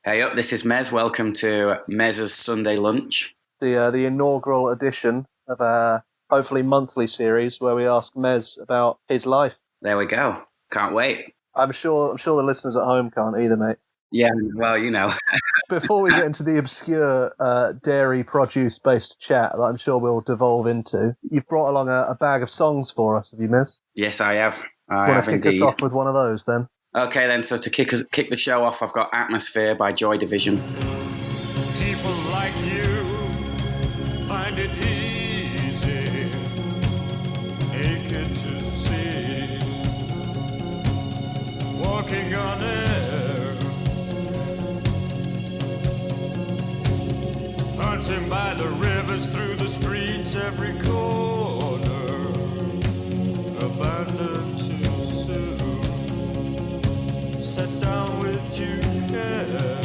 Hey up, this is Mez. Welcome to Mez's Sunday Lunch. The inaugural edition of our hopefully monthly series where we ask Mez about his life. There we go. Can't wait. I'm sure the listeners at home can't either, mate. Yeah, well, you know. Before we get into the obscure dairy produce-based chat that I'm sure we'll devolve into, you've brought along a bag of songs for us, have you, Mez? Yes, I have. Want to kick us off with one of those, then? Okay, then. So to kick the show off, I've got "Atmosphere" by Joy Division. People like you find it easy, aching to see, walking on air, hunting by the rivers, through the streets, every corner, abandoned too soon, set down with due care.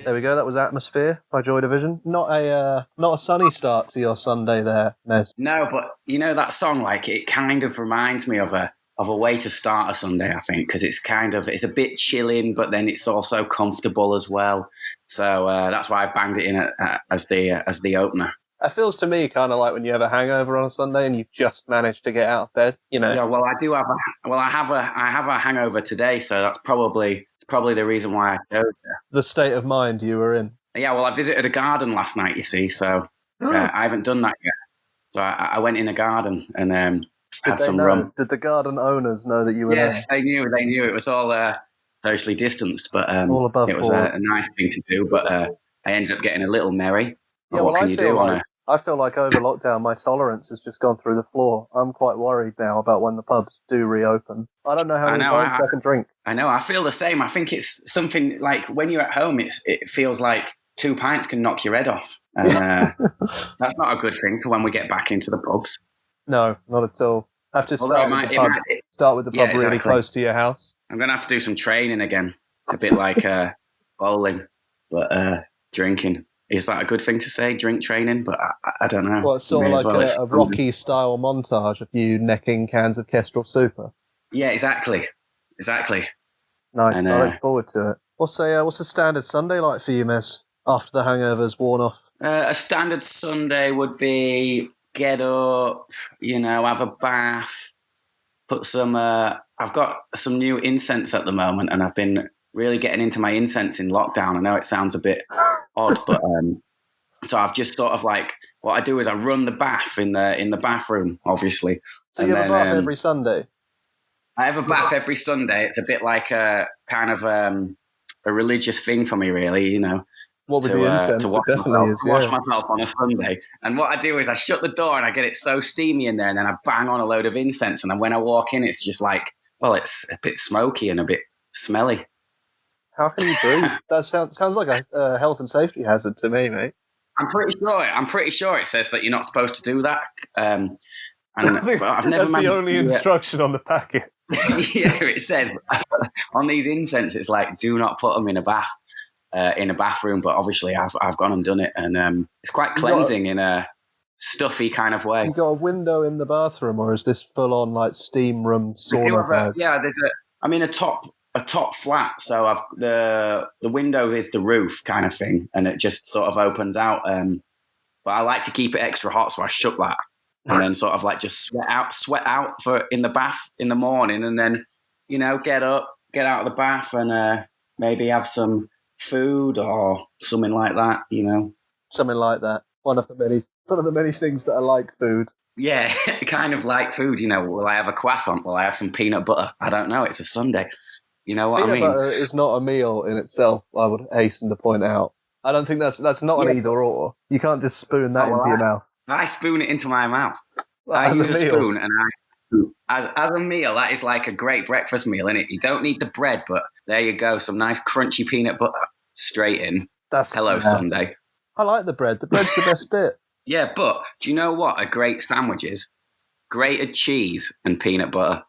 There we go. That was "Atmosphere" by Joy Division. Not a sunny start to your Sunday there, Mez. No, but you know that song, like it kind of reminds me of a way to start a Sunday. I think because it's a bit chilling, but then it's also comfortable as well. So that's why I've banged it in as the opener. It feels to me kind of like when you have a hangover on a Sunday and you've just managed to get out of bed. You know. Yeah. Well, I have a hangover today, so that's probably the reason why I chose it. The state of mind you were in. Yeah, well, I visited a garden last night, you see, so I haven't done that yet. So I went in a garden and had some rum. Did the garden owners know that you were there? Yes, they knew. It was all socially distanced, but all above it was board. a nice thing to do. But I ended up getting a little merry. Yeah, what can you do on a... I feel like over lockdown, my tolerance has just gone through the floor. I'm quite worried now about when the pubs do reopen. I don't know how many pints I can drink. I know. I feel the same. I think it's something like when you're at home, it feels like 2 pints can knock your head off. And that's not a good thing for when we get back into the pubs. No, not at all. I have to start with the pub really close to your house. I'm going to have to do some training again. It's a bit like bowling, but drinking. Is that a good thing to say, drink training? But I don't know. Well, it's sort of like a Rocky-style montage of you necking cans of Kestrel Super. Yeah, exactly. Nice, and, I look forward to it. What's a standard Sunday like for you, Miss, after the hangover's worn off? A standard Sunday would be get up, have a bath, put some... I've got some new incense at the moment, and I've been really getting into my incense in lockdown. I know it sounds a bit odd, but so I've just sort of like, what I do is I run the bath in the bathroom, obviously. So you have a bath every Sunday? I have a bath every Sunday. It's a bit like a kind of a religious thing for me, really, What with the incense, it definitely is, wash myself on a Sunday. And what I do is I shut the door and I get it so steamy in there, and then I bang on a load of incense, and then when I walk in, it's just like, well, it's a bit smoky and a bit smelly. How can you breathe? That sounds like a health and safety hazard to me, mate. I'm pretty sure it says that you're not supposed to do that. And I've never. That's the only instruction on the packet. Yeah, it says on these incense, it's like, do not put them in a bath, in a bathroom. But obviously, I've gone and done it, and it's quite cleansing in a stuffy kind of way. You got a window in the bathroom, or is this full on like steam room sauna vibes? Yeah, there's a top flat, so the window is the roof kind of thing, and it just sort of opens out. But I like to keep it extra hot, so I shut that, and then sort of like just sweat out for in the bath in the morning, and then get out of the bath, and maybe have some food or something like that. Something like that. One of the many things that are like food. Yeah, kind of like food. Will I have a croissant? Will I have some peanut butter? I don't know. It's a Sunday. You know what I mean? Peanut butter is not a meal in itself, I would hasten to point out. I don't think that's not an either or. You can't just spoon that into your mouth. I spoon it into my mouth. I use a spoon, and as a meal, that is like a great breakfast meal, isn't it? You don't need the bread, but there you go. Some nice crunchy peanut butter straight in. Sunday. I like the bread. The bread's the best bit. Yeah, but do you know what a great sandwich is? Grated cheese and peanut butter.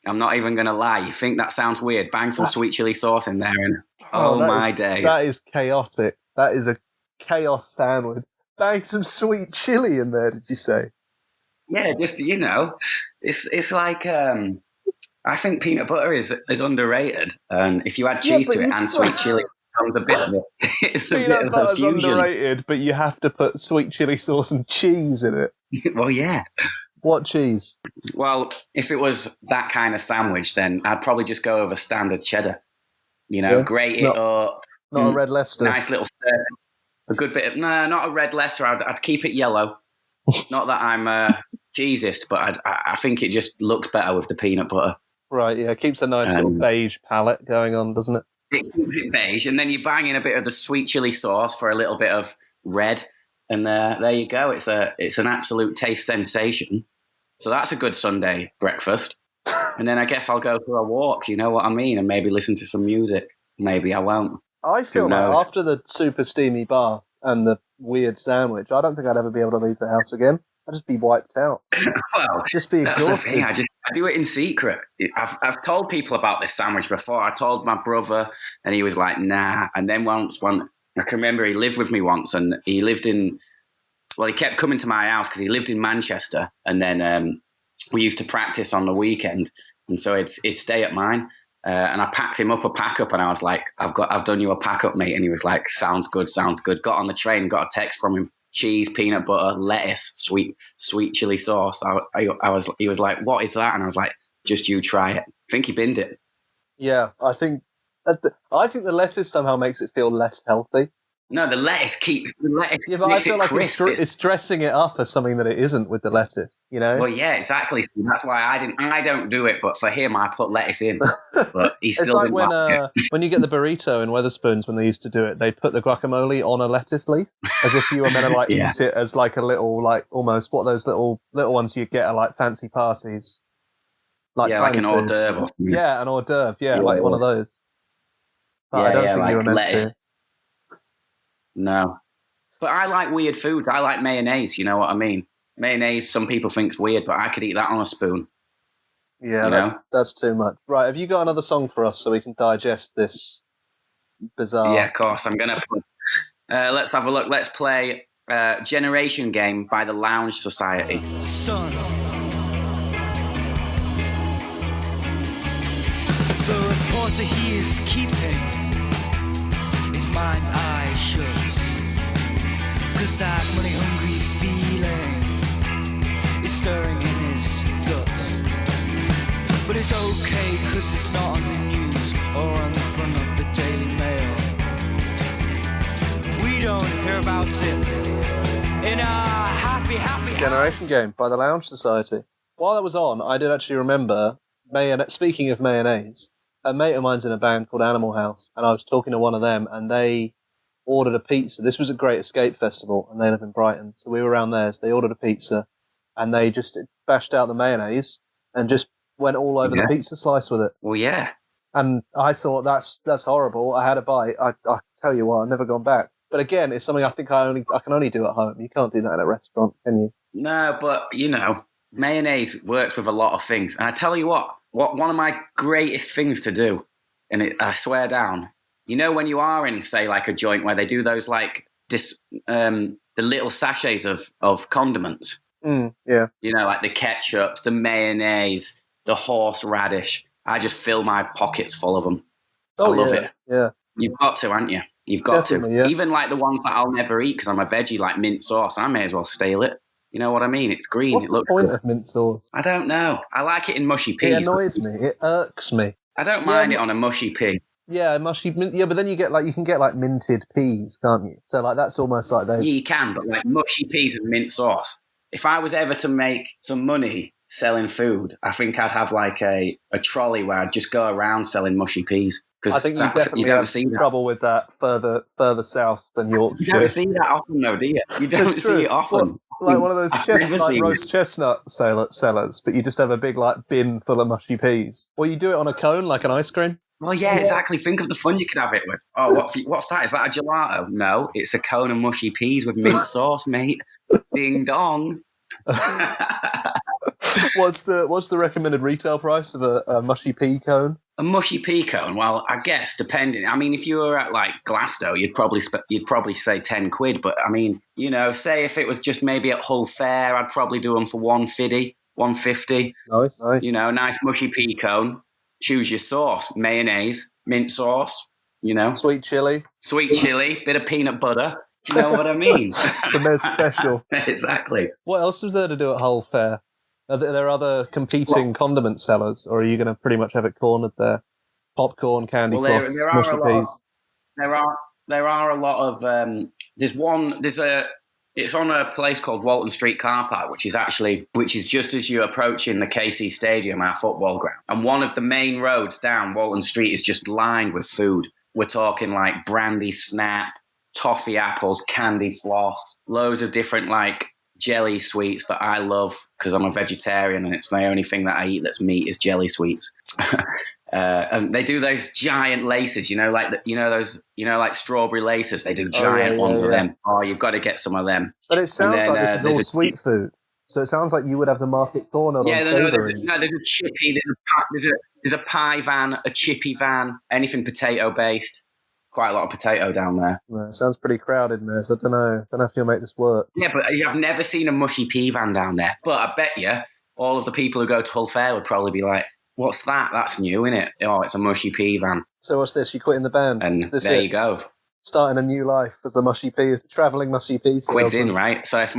I'm not even going to lie. You think that sounds weird? Bang some sweet chili sauce in there, and my days. That is chaotic. That is a chaos sandwich. Bang some sweet chili in there, did you say? Yeah, just it's like I think peanut butter is underrated. And if you add cheese to it and sweet chili, it becomes a bit of it's a bit Peanut of a butter's fusion. underrated, but you have to put sweet chili sauce and cheese in it. Well, yeah. What cheese? Well, if it was that kind of sandwich, then I'd probably just go over standard cheddar. Grate it up. Not a red Leicester. Nice little stir. A good bit of... No, not a red Leicester. I'd keep it yellow. Not that I'm cheesist, but I think it just looks better with the peanut butter. Right, yeah. It keeps a nice little beige palette going on, doesn't it? It keeps it beige, and then you bang in a bit of the sweet chili sauce for a little bit of red, and there you go. It's an absolute taste sensation. So that's a good Sunday breakfast. And then I guess I'll go for a walk, you know what I mean, and maybe listen to some music. Maybe I won't. I feel like after the super steamy bath and the weird sandwich, I don't think I'd ever be able to leave the house again. I'd just be wiped out. Well, just be exhausted. That's the thing. I do it in secret. I've told people about this sandwich before. I told my brother, and he was like, "Nah." And then one I can remember he lived with me once, and he lived in. Well, he kept coming to my house because he lived in Manchester, and then we used to practice on the weekend, and so he'd stay at mine. And I packed him up a pack up, and I was like, "I've done you a pack up, mate." And he was like, "Sounds good, sounds good." Got on the train, got a text from him. Cheese, peanut butter, lettuce, sweet chili sauce. He was like, "What is that?" And I was like, "Just you try it." I think he binned it. Yeah, I think the lettuce somehow makes it feel less healthy. No, the lettuce Yeah, but I feel like crisp. it's dressing it up as something that it isn't with the lettuce, you know? Well, yeah, exactly. That's why I don't do it, but for him, I put lettuce in. But he still didn't like it. When you get the burrito in Wetherspoons, when they used to do it, they put the guacamole on a lettuce leaf, as if you were meant to eat it as like a little, like almost what those little ones you get at like fancy parties. Like an hors d'oeuvre or something. Yeah, an hors d'oeuvre, like one of those. But I don't think you were meant lettuce. To. No. But I like weird food. I like mayonnaise, you know what I mean? Mayonnaise, some people think's weird, but I could eat that on a spoon. Yeah, that's too much. Right, have you got another song for us so we can digest this bizarre... Yeah, of course. I'm going to... let's have a look. Let's play Generation Game by the Lounge Society. Son. The reporter he is keeping his mind's eye shut. 'Cause that money-hungry feeling is stirring in his guts. But it's okay, 'cause it's not on the news or on the front of the Daily Mail. We don't hear about it in our happy Generation Game by the Lounge Society. While that was on, I did actually remember, speaking of mayonnaise, a mate of mine's in a band called Animal House, and I was talking to one of them, and they ordered a pizza. This was a Great Escape Festival, and they live in Brighton, so we were around there. So they ordered a pizza, and they just bashed out the mayonnaise and just went all over the pizza slice with it. Well, yeah. And I thought that's horrible. I had a bite. I tell you what, I've never gone back. But again, it's something I think I can only do at home. You can't do that in a restaurant, can you? No, but mayonnaise works with a lot of things. And I tell you what one of my greatest things to do, and I swear down, when you are in, say, like a joint where they do those like the little sachets of condiments. Yeah. Like the ketchups, the mayonnaise, the horseradish. I just fill my pockets full of them. I love it. Yeah. You've got to, haven't you? You've got Definitely, to. Yeah. Even like the ones that I'll never eat because I'm a veggie, like mint sauce. I may as well steal it. You know what I mean? It's green. What's it looks the point good. of mint sauce? I don't know. I like it in mushy peas. It annoys me. It irks me. I don't mind it on a mushy pea. Yeah, mushy. Yeah, but then you can get like minted peas, can't you? So like that's almost like they. Yeah, you can, but like mushy peas and mint sauce. If I was ever to make some money selling food, I think I'd have like a trolley where I'd just go around selling mushy peas. I think you don't see trouble with that further south than Yorkshire. You don't see that often, though, do you? You don't see it often. Like one of those roast chestnut sellers, but you just have a big like bin full of mushy peas. Or you do it on a cone, like an ice cream. Well, yeah, exactly. Think of the fun you could have it with. Oh, what's that? Is that a gelato? No, it's a cone of mushy peas with mint sauce, mate. Ding dong. What's the recommended retail price of a mushy pea cone? A mushy pea cone? Well, I guess depending. I mean, if you were at like Glasgow, you'd probably say £10. But I mean, say if it was just maybe at Hull Fair, I'd probably do them for £1.50. 150. Nice. You know, nice mushy pea cone. Choose your sauce: mayonnaise, mint sauce. You know, Sweet chili. sweet chili, bit of peanut butter. Do you know what I mean? The Mez special. Exactly. What else was there to do at Hull Fair? Are there other competing condiment sellers, or are you going to pretty much have it cornered there? Popcorn, candy floss, there are mushy a lot. peas. There are a lot of. It's on a place called Walton Street Car Park, which is just as you approach in the KC Stadium, our football ground. And one of the main roads down Walton Street is just lined with food. We're talking like brandy snap, toffee apples, candy floss, loads of different like jelly sweets that I love because I'm a vegetarian and it's the only thing that I eat that's meat is jelly sweets. And they do those giant laces, like strawberry laces. They do giant ones of them. Oh, you've got to get some of them. But it sounds like this is all sweet food. So it sounds like you would have the market cornered on savouries. There's a chippy, there's a pie van, a chippy van, anything potato based. Quite a lot of potato down there. Yeah, it sounds pretty crowded, Mez. I don't know if you'll make this work. Yeah, but I've never seen a mushy pea van down there. But I bet you all of the people who go to Hull Fair would probably be like, what's that? That's new, innit? Oh, it's a mushy pea van. So what's this? You quitting the band? And there you go. Starting a new life as the mushy pea, travelling mushy pea. Quid's in, right? So if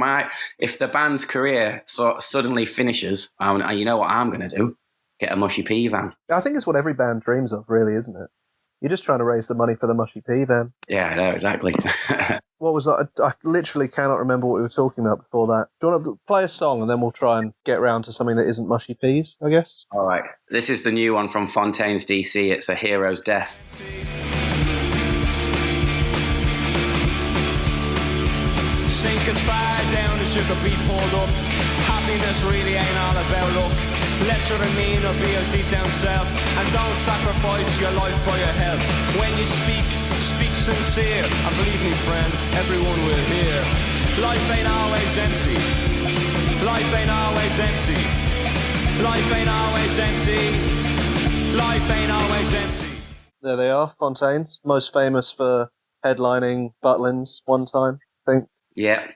the band's career suddenly finishes, you know what I'm going to do? Get a mushy pea van. I think it's what every band dreams of, really, isn't it? You're just trying to raise the money for the mushy pea van. Yeah, I know, exactly. What was that? I literally cannot remember what we were talking about before that. Do you want to play a song and then we'll try and get round to something that isn't mushy peas, I guess? All right. This is the new one from Fontaine's DC. It's A Hero's Death. Sink as far down as you could be pulled up. Happiness really ain't all about luck. Let your demeanor be your deep down self, and don't sacrifice your life for your health. When you speak sincere, and believe me friend, everyone will hear. Life ain't always empty. Life ain't always empty. Life ain't always empty. Life ain't always empty. There they are, Fontaine's, most famous for headlining Butlins one time, I think. Yeah,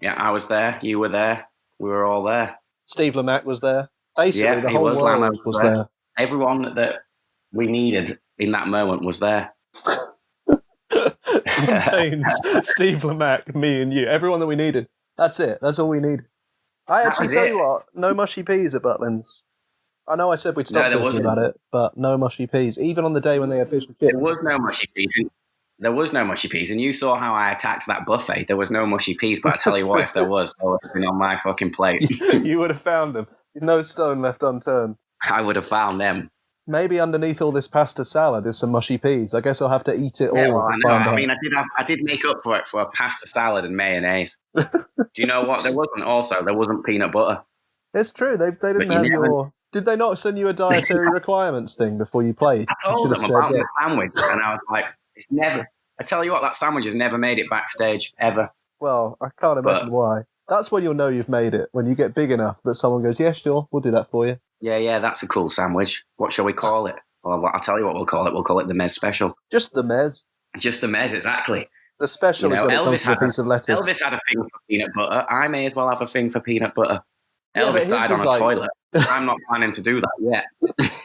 I was there. You were there. We were all there. Steve Lamacq was there. Basically, the whole world was there. Everyone that we needed in that moment was there. Fontaine's, Steve Lamacq, me and you. Everyone that we needed. That's it. That's all we needed. I actually tell you what, no mushy peas at Butlins. I know I said we'd stop talking about it, but no mushy peas. Even on the day when they had fish and chips. There was no mushy peas. There was no mushy peas, and you saw how I attacked that buffet. There was no mushy peas, but I tell you what, if there was, they would have been on my fucking plate. You would have found them. No stone left unturned. I would have found them. Maybe underneath all this pasta salad is some mushy peas. I guess I'll have to eat it all. Well, I know. I mean, I did make up for it for a pasta salad and mayonnaise. Do you know what? There wasn't peanut butter. It's true. They didn't have your. Did they not send you a dietary requirements thing before you played? I told them about the sandwich, and I was like, it's never. I tell you what, that sandwich has never made it backstage, ever. Well, I can't imagine why. That's when you'll know you've made it, when you get big enough that someone goes, yeah, sure, we'll do that for you. Yeah, that's a cool sandwich. What shall we call it? Well, I'll tell you what we'll call it. We'll call it the Mez Special. Just the Mez. Just the Mez, exactly. The special is when it comes to a piece of lettuce. Elvis had a thing for peanut butter. I may as well have a thing for peanut butter. Elvis died on a toilet. I'm not planning to do that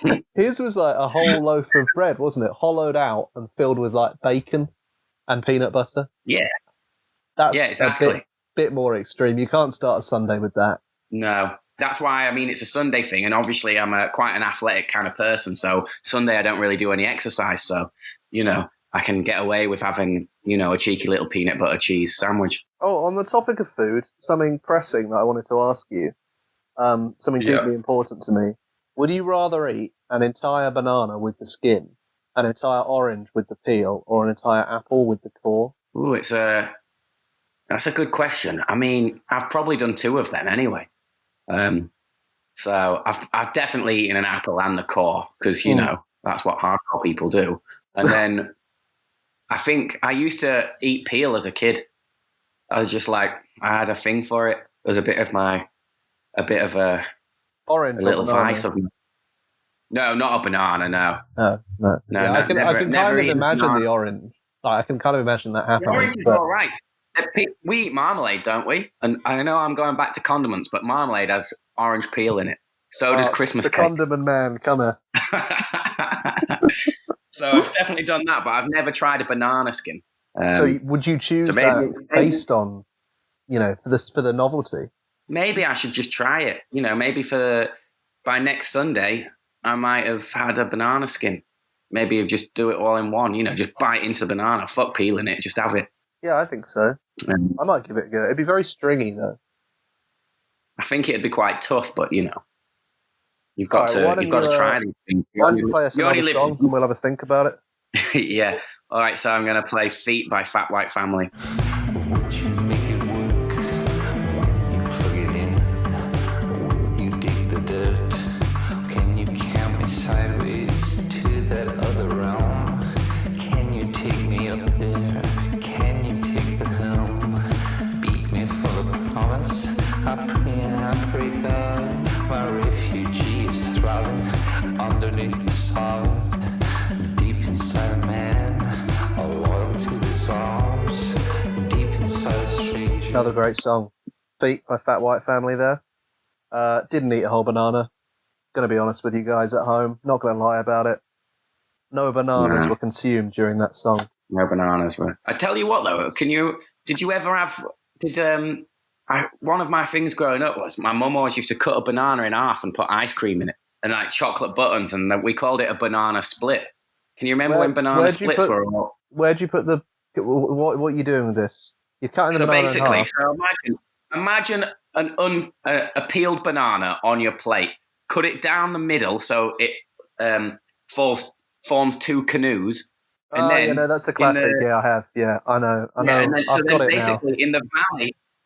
yet. His was like a whole loaf of bread, wasn't it? Hollowed out and filled with like bacon and peanut butter. Yeah. That's exactly. a bit more extreme. You can't start a Sunday with that. No. That's why, I mean, it's a Sunday thing. And obviously I'm quite an athletic kind of person. So Sunday I don't really do any exercise. So, I can get away with having, a cheeky little peanut butter cheese sandwich. Oh, on the topic of food, something pressing that I wanted to ask you. Something deeply important to me. Would you rather eat an entire banana with the skin, an entire orange with the peel, or an entire apple with the core? Ooh, that's a good question. I mean, I've probably done two of them anyway. So I've definitely eaten an apple and the core because, that's what hardcore people do. And then I think I used to eat peel as a kid. I was just like, I had a thing for it. It was a bit of a orange, a little vice of me. No, not a banana. No. No. Yeah, I can kind of imagine the orange. Like, I can kind of imagine that happening. The orange is all right. We eat marmalade, don't we? And I know I'm going back to condiments, but marmalade has orange peel in it. So does Christmas the cake. condiment man, come here. So I've definitely done that, but I've never tried a banana skin. So would you choose that based on, for the novelty? Maybe I should just try it. Maybe by next Sunday, I might have had a banana skin. Maybe just do it all in one. Just bite into the banana, fuck peeling it, just have it. Yeah, I think so. I might give it a go. It'd be very stringy though. I think it'd be quite tough, but you've got to try these things. Why don't you play us another song and we'll have a think about it? Yeah. All right, so I'm going to play Feet by Fat White Family. Would you make it work when you plug it in? When you dig the dirt? Can you count me sideways to that other realm? Can you take me up there? Can you take the helm? Beat me for the promise. I pray God, my refugee is thriving underneath the sod. Deep inside a man, loyal to his arms. Deep inside a stranger. Another great song. Feet by Fat White Family there. Didn't eat a whole banana. Gonna be honest with you guys at home. Not gonna lie about it. No bananas were consumed during that song. No bananas were. I tell you what though, did you ever have, one of my things growing up was my mum always used to cut a banana in half and put ice cream in it and like chocolate buttons, and we called it a banana split. Can you remember when banana splits were all? Where'd you put what are you doing with this? You're cutting the banana in half. So imagine a peeled banana on your plate. Cut it down the middle so it forms two canoes. And then that's a classic. I have. Yeah, I know. Yeah, and then, I've got it basically now.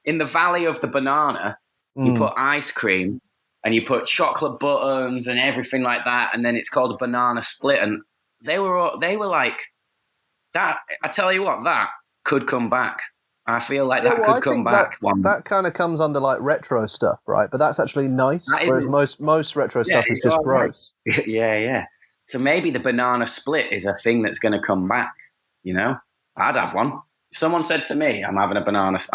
in the valley of the banana, you put ice cream and you put chocolate buttons and everything like that, and then it's called a banana split. And they were like that. I tell you what, that could come back. I feel like that could come back. That kind of comes under like retro stuff, right? But that's actually nice. Whereas most retro stuff is just gross. Right. Yeah. So maybe the banana split is a thing that's going to come back. I'd have one. Someone said to me, I'm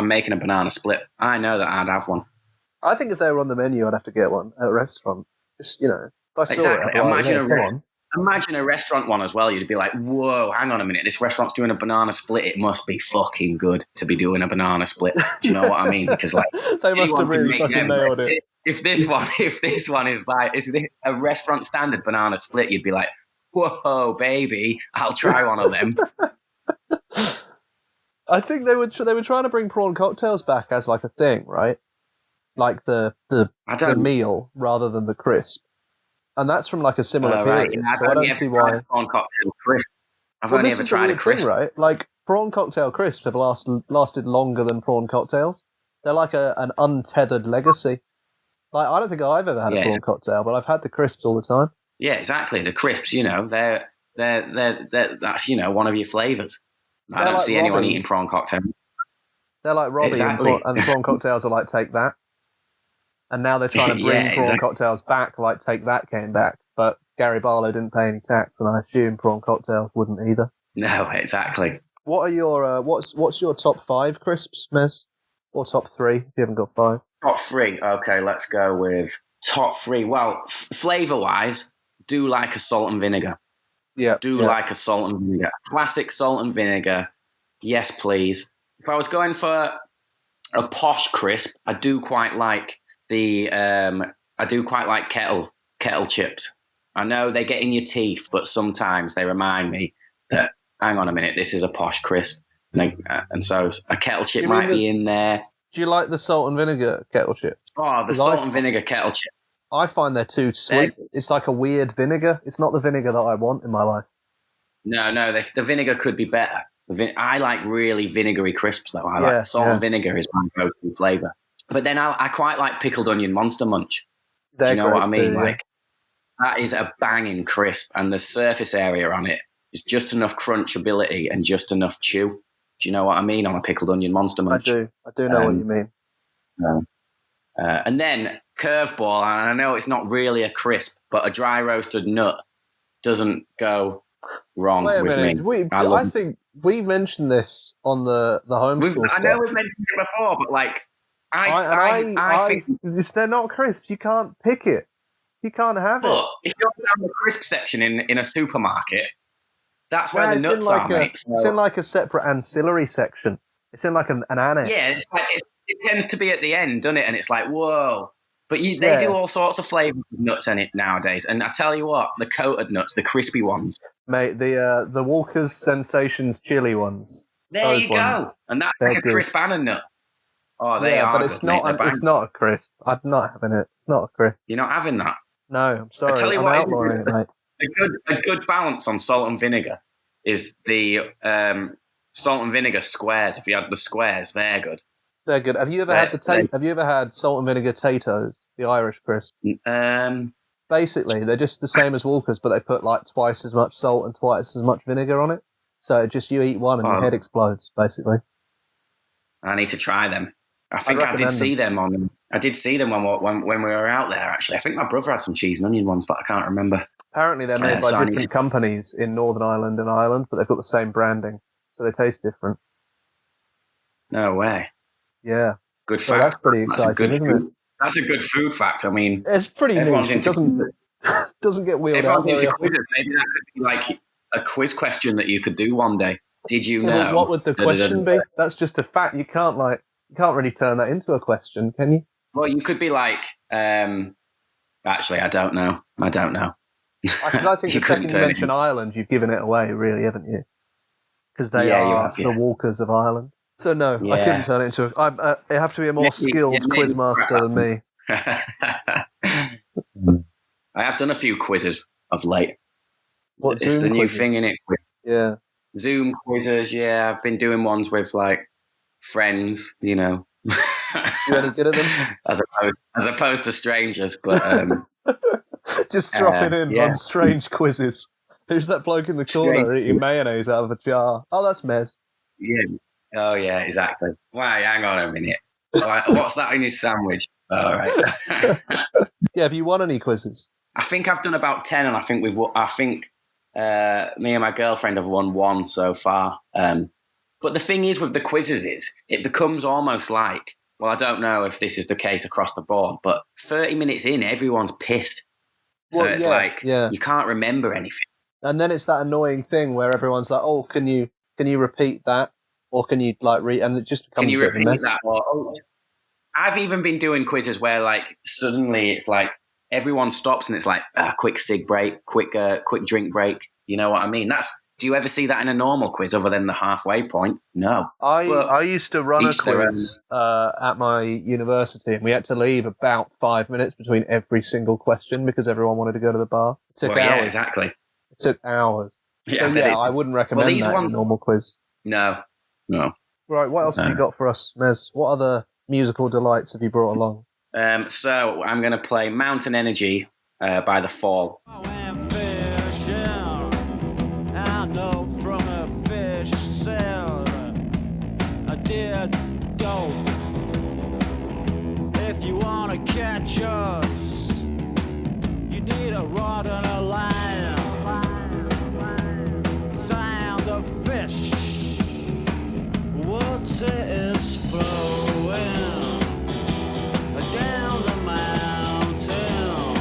making a banana split. I know that I'd have one. I think if they were on the menu, I'd have to get one at a restaurant. Just, if I saw it, imagine a restaurant one as well. You'd be like, whoa, hang on a minute. This restaurant's doing a banana split. It must be fucking good to be doing a banana split. Do you know what I mean? Because like they must have really fucking nailed it. If this one is like, is a restaurant standard banana split, you'd be like, whoa, baby, I'll try one of them. I think they were trying to bring prawn cocktails back as like a thing, right? Like the meal rather than the crisp, and that's from like a similar period. Right. So I don't see why prawn cocktail crisp. I've only ever tried a crisp, right? Like prawn cocktail crisps have lasted longer than prawn cocktails. They're like an untethered legacy. Like I don't think I've ever had a prawn cocktail, but I've had the crisps all the time. Yeah, exactly. The crisps, they're that's one of your flavors. I don't see anyone eating prawn cocktail. They're like Robbie, exactly. and prawn cocktails are like Take That. And now they're trying to bring prawn cocktails back, like Take That came back. But Gary Barlow didn't pay any tax, and I assume prawn cocktails wouldn't either. No, exactly. What are your what's your top 5 crisps, Mez? Or top 3 if you haven't got 5? Top 3. Okay, let's go with top 3. Well, flavour wise, do like a salt and vinegar. Yeah. Like a salt and vinegar. Classic salt and vinegar. Yes, please. If I was going for a posh crisp, I do quite like kettle chips. I know they get in your teeth, but sometimes they remind me that, hang on a minute, this is a posh crisp. And so a kettle chip might be in there. Do you like the salt and vinegar kettle chip? Oh, the salt and vinegar kettle chip. I find they're too sweet. It's like a weird vinegar. It's not the vinegar that I want in my life. No, the vinegar could be better. I like really vinegary crisps, though. I like salt and vinegar is my go-to flavour. But then I quite like pickled onion Monster Munch. Do you know what I mean? Too, like that is a banging crisp, and the surface area on it is just enough crunchability and just enough chew. Do you know what I mean on a pickled onion Monster Munch? I do know what you mean. And then curveball, and I know it's not really a crisp, but a dry roasted nut doesn't go wrong with me. I think we mentioned this on the homeschool stuff. I know we've mentioned it before, but like I think. They're not crisps. You can't pick it. You can't have it. But if you're down the crisp section in a supermarket, that's where the it's nuts in like are, mate. It's in like a separate ancillary section. It's in like an annex. Yeah, it tends to be at the end, doesn't it? And it's like, whoa. But they do all sorts of flavors of nuts in it nowadays. And I tell you what, the coated nuts, the crispy ones. Mate, the Walker's Sensations chili ones. There you go. And that's like a crisp and a nut. Oh, they are. But it's not a crisp. I'm not having it. It's not a crisp. You're not having that? No, I'm sorry. I tell you what, outlawing it, mate. A good balance on salt and vinegar is the salt and vinegar squares. If you had the squares, they're good. They're good. Have you ever had salt and vinegar Tatoes, the Irish crisp? Basically, they're just the same as Walker's, but they put like twice as much salt and twice as much vinegar on it. So just you eat one and your head explodes, basically. I need to try them. I think I did see them when we were out there, actually. I think my brother had some cheese and onion ones, but I can't remember. Apparently they're made by different companies in Northern Ireland and Ireland, but they've got the same branding, so they taste different. No way. Yeah. Good fact. So that's pretty exciting, isn't it? That's a good food fact. I mean, it's pretty neat. It doesn't get wheeled out very often. Maybe that could be like a quiz question that you could do one day. Did you know? What would the question be? That's just a fact. You can't really turn that into a question, can you? Well, you could be like, actually, I don't know. Because I think the second you mention Ireland, you've given it away, really, haven't you? Because they are the Walkers of Ireland. So no, I couldn't turn it into a... It have to be a more skilled quizmaster than me. I have done a few quizzes of late. What, it's Zoom the new quizzes? thing, innit? Yeah. Zoom quizzes, yeah. I've been doing ones with like friends, you know. You any good at them? As opposed to strangers, but just dropping in on strange quizzes. Who's that bloke in the corner eating mayonnaise out of a jar? Oh, that's Mez. Yeah. Oh yeah, exactly. Why? Hang on a minute. What's that in his sandwich? All right. Yeah. Have you won any quizzes? I think I've done about 10, and I think me and my girlfriend have won one so far. But the thing is with the quizzes is it becomes almost like, well, I don't know if this is the case across the board, but 30 minutes in, everyone's pissed. So it's you can't remember anything. And then it's that annoying thing where everyone's like, "Oh, can you repeat that?" Or can you like read? And it just becomes can you a bit repeat of a mess. that? Or, I've even been doing quizzes where like suddenly it's like everyone stops and it's like quick cig break, quick drink break. You know what I mean? Do you ever see that in a normal quiz other than the halfway point? No. I used to run a quiz at my university, and we had to leave about 5 minutes between every single question because everyone wanted to go to the bar. It took hours. Yeah, exactly. It took hours. Yeah, so I wouldn't recommend that in a normal quiz. No. Right, what else have you got for us, Mez? What other musical delights have you brought along? So I'm going to play Mountain Energy by The Fall. If you want to catch us, you need a rod and a line. Sound of fish, water is flowing down the mountain,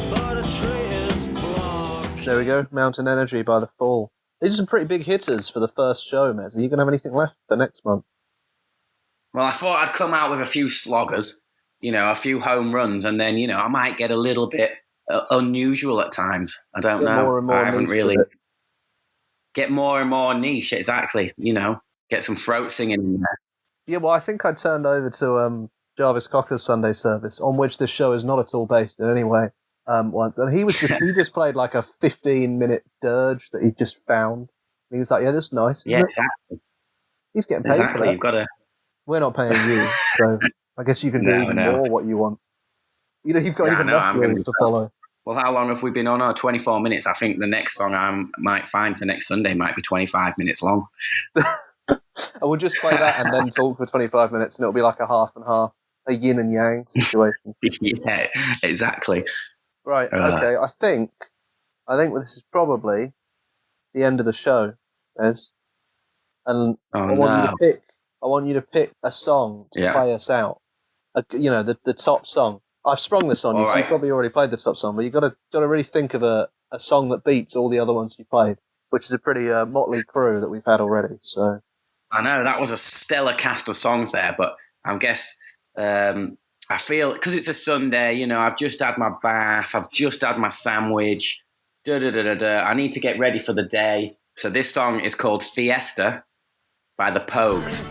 but a tree is blocked. There we go, Mountain Energy by The Fall. These are some pretty big hitters for the first show, Mez. Are you going to have anything left for next month? Well, I thought I'd come out with a few sloggers, a few home runs, and then, I might get a little bit unusual at times. I don't know. More and more I haven't really... Get more and more niche, exactly. Get some throat singing in there. Yeah, well, I think I turned over to Jarvis Cocker's Sunday service, on which this show is not at all based in any way, once. And he just played like a 15-minute dirge that he just found. And he was like, yeah, this is nice, isn't it? Exactly. He's getting paid for that. You've got to... We're not paying you, so I guess you can do even more what you want. You've got even less rules to follow. Well, how long have we been on? 24 minutes. I think the next song I might find for next Sunday might be 25 minutes long. And we'll just play that and then talk for 25 minutes, and it'll be like a half and half, a yin and yang situation. Yeah, exactly. Right, okay. I think this is probably the end of the show, Ez. And I want you to pick a song to play us out. the top song. I've sprung this on you, All so right. you've probably already played the top song, but you've got to really think of a song that beats all the other ones you played, which is a pretty motley crew that we've had already. So I know that was a stellar cast of songs there, but I guess I feel because it's a Sunday, I've just had my bath, I've just had my sandwich. I need to get ready for the day. So this song is called Fiesta by the Pogues.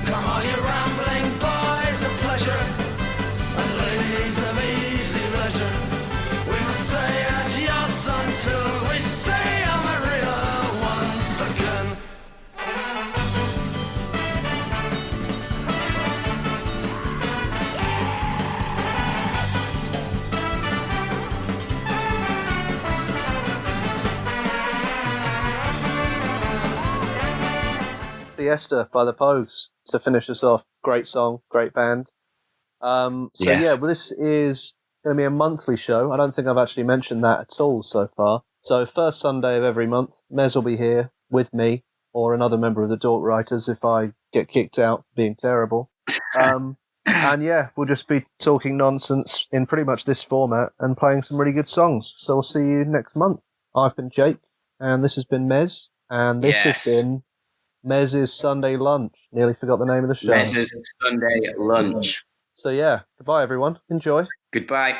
Come on, you rambling boys of pleasure and ladies of easy leisure. We must say adios until we say Amarillo once again. Fiesta by the Pogues to finish us off. Great song, great band. Yes. This is going to be a monthly show. I don't think I've actually mentioned that at all so far. So first Sunday of every month, Mez will be here with me or another member of the Dork Writers if I get kicked out for being terrible. And we'll just be talking nonsense in pretty much this format and playing some really good songs. So we'll see you next month. I've been Jake, and this has been Mez, and this has been Mez's Sunday Lunch. Nearly forgot the name of the show. Mez's Sunday Lunch. So goodbye everyone. Enjoy. Goodbye.